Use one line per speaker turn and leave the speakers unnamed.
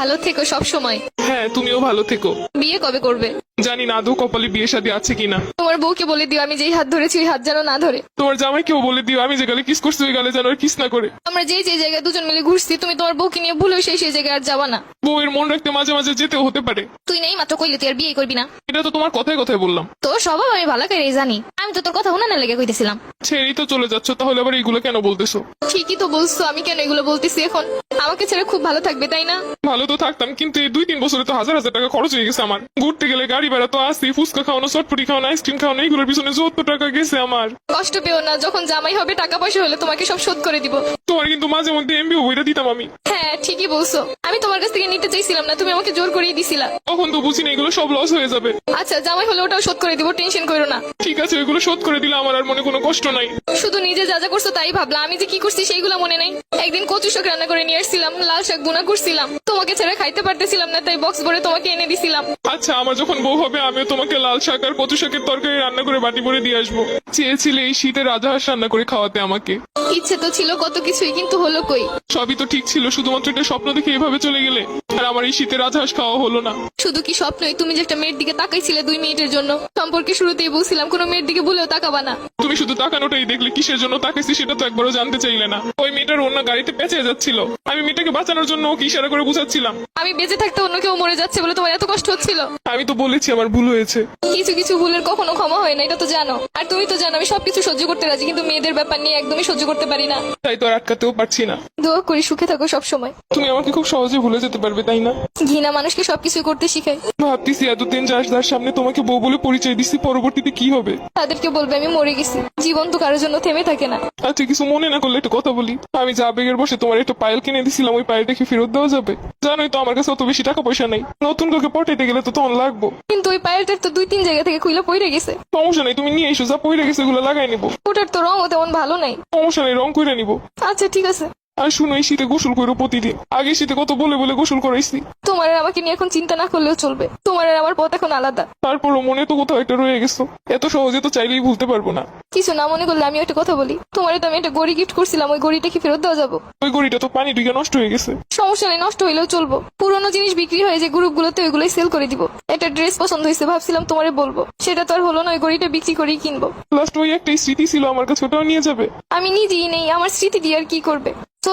ভালো থেকো সব সময়।
হ্যাঁ, তুমিও ভালো থেকো।
বিয়ে কবে করবে?
জানি না আদৌ কপালে বিয়ে শাদী আছে কিনা।
তোমার বউকে বলে দিও আমি যেই হাত ধরেছি ওই হাত যেন না ধরে।
তোমার জামাইকেও বলে দিও আমি যে গালে কিস করছি ওই গালে যেন আর কিস না করে।
আমরা যে জায়গায় দুজন মিলে ঘুরছি তুমি তোমার বউকে নিয়ে ভুলেও সেই জায়গায় আর যাবা না।
বউয়ের মন রাখতে মাঝে মাঝে যেতেও হতে পারে।
তুই নেই মাত্র কইলে তুই আর বিয়ে করবি না।
এটা তো তোমার কথায় কথায় বললাম।
তোর স্বভাব আমি ভালো করে জানি। আমি তো তোর কথা উনানে লেগে কইতেছিলাম।
ছেড়েই তো চলে যাচ্ছ, তাহলে আবার এইগুলো কেন বলতেছো?
ঠিকই তো বলছো, আমি কেন এগুলো বলতেছি এখন? আমাকে ছেড়ে খুব ভালো থাকবে তাই না?
ভালো তো থাকতাম, কিন্তু এই 2-3 বছরে তো হাজার হাজার টাকা খরচ হয়ে গেছে আমার। ঘুরতে গেলে গাড়ি ভাড়া তো আসি, ফুচকা খাওয়ানো, চটপটি খাওয়ানো, আইসক্রিম খাওয়ানো, এইগুলোর পিছনে যত টাকা গেছে আমার।
কষ্ট পেও না, যখন জামাই হবে টাকা পয়সা হলে তোমাকে সব শোধ করে দিব।
তোমার কিন্তু মাঝে মধ্যে এমবিও বইটা দিতাম আমি।
হ্যাঁ ঠিকই বলছো, আমি তোমার কাছ থেকে নিতে চাইছিলাম না, তুমি আমাকে জোর করেই দিছিলা।
তখন তো বুঝি না এগুলো সব লস হয়ে যাবে।
আচ্ছা জামাই হলে ওটাও শোধ করে দিব, টেনশন করো না।
ঠিক আছে, ওইগুলো শোধ করে দিলে আমার আর মনে কোনো কষ্ট নাই।
শুধু নিজে যা যা করছো তাই ভাবলা, আমি যে কি করছি সেইগুলো মনে নাই। একদিন কচু শাক রান্না করে নিয়ে আসছিলাম, লাল শাক বোনা করছিলাম, তোমাকে ছেড়ে খাইতে পারতেছিলাম না তাই বক্স ভরে তোমাকে এনে দিছিলাম।
আচ্ছা, আমার যখন বউ হবে আমিও তোমাকে লাল শাক আর কচু শাকের তরকারি রান্না করে বাটি ভরে দিয়ে আসবো। চেয়েছিলে এই শীতে রাজহাঁস রান্না করে খাওয়াতে আমাকে।
ইচ্ছে তো ছিল কত কিছুই, কিন্তু হলো কই?
সবই তো ঠিক ছিল, শুধুমাত্র একটা স্বপ্ন দেখে এভাবে চলে গেলে। আর আমার এই শীতে রাজহাঁস খাওয়া হলো না।
শুধু কি স্বপ্নই? তুমি যে একটা মেয়ের দিকে তাকাইছিলে 2 মিনিটের জন্য, সম্পর্কে শুরুতেই বলছিলাম কোনো মেয়ের দিকে ভুলেও তাকাবা না।
তুমি শুধু তাকানোটাই দেখলে, কিসের জন্য তাকাইছি সেটা তো একবারও জানতে চাইলে না। ওই মেয়েটার অন্য গাড়িতে পেঁচে যাচ্ছিল, আমি মেয়েটাকে বাঁচানোর জন্য ওকে ইশারা করে বুঝাচ্ছিলাম।
আমি বেঁচে থাকতে অন্য কেউ মরে যাচ্ছে বলে তোমার এত কষ্ট হচ্ছিল?
আমি তো বলেছি আমার ভুল হয়েছে।
কিছু কিছু ভুলের কখনো ক্ষমা হয় না, এটা তো জানো। আর তুমি তো জানো আমি সবকিছু সহ্য করতে রাজি, কিন্তু মেয়েদের ব্যাপার নিয়ে একদমই সহ্য করতে পারি না।
তাই তো আর আটকাতেও পারছি না।
দোয়া করি সুখে থাকো সব সময়।
তুমি আমাকে খুব সহজে ভুলে যেতে পারবে তাই না?
ঘৃণা মানুষকে সবকিছু করতে শিখায়।
ভাবতেছি এতদিন যার সামনে তোমাকে বউ বলে পরিচয় দিচ্ছি, পরবর্তীতে কি হবে?
তাদেরকে বলবে আমি মরে গেছি। জীবন তো কারোর জন্য থেমে থাকে না।
আচ্ছা, কিছু মনে না করলে একটু কথা বলি। আমি যা আবেগের বসে তোমার একটা পায়েল কিনে দিছিলাম, ওই পায়েলটা কি ফেরত দেওয়া যাবে? জানোই তো আমার কাছে অত বেশি টাকা পয়সা নেই। নতুন কাউকে পটাইতে গেলে তো তখন লাগবো।
কিন্তু ওই পায়েলটার তো 2-3 জায়গা থেকে খুইলা পড়ে গেছে।
সমস্যা নেই, তুমি নিয়ে এসো, যা পইরে গেছে ওগুলো লাগাই নিবো।
ওটার তো রঙও তেমন ভালো নাই।
সমস্যা নেই, রং করে নিবো।
আচ্ছা ঠিক আছে।
আর শুনো, এই শীতে গোসল করো প্রতিদিন। আগে শীতে কত বলে বলে গোসল করাইছি।
তোমার আর আমাকে নিয়ে এখন চিন্তা না করলেও চলবে। তোমার আর আমার পথ এখন আলাদা।
তারপরও মনে তো কোথাও একটা রয়ে গেছো। এত সহজে তো চাইলেই ভুলতে পারবো না।
কিছু না মনে করলে আমি একটা কথা বলি। তোমারে তো আমি একটা গড়ি গিফট করছিলাম, ওই গড়িটা কি ফেরত দেওয়া যাবো?
ওই গড়িটা তো পানি ঢুকে নষ্ট হয়ে গেছে।
সমস্যা নেই, নষ্ট হইলেও চলবো। পুরোনো জিনিস বিক্রি হয়ে যে গ্রুপগুলোতে ওইগুলোই সেল করে দিব। একটা ড্রেস পছন্দ হয়েছে, ভাবছিলাম তোমারে বলবো, সেটা তো আর হলো না। ওই গড়িটা বিক্রি করেই কিনবো।
লাস্ট ওই একটাই স্মৃতি ছিল আমার কাছে, ওটাও নিয়ে যাবে।
আমি নিজেই নেই, আমার স্মৃতি দিয়ে আর কি করবে? তো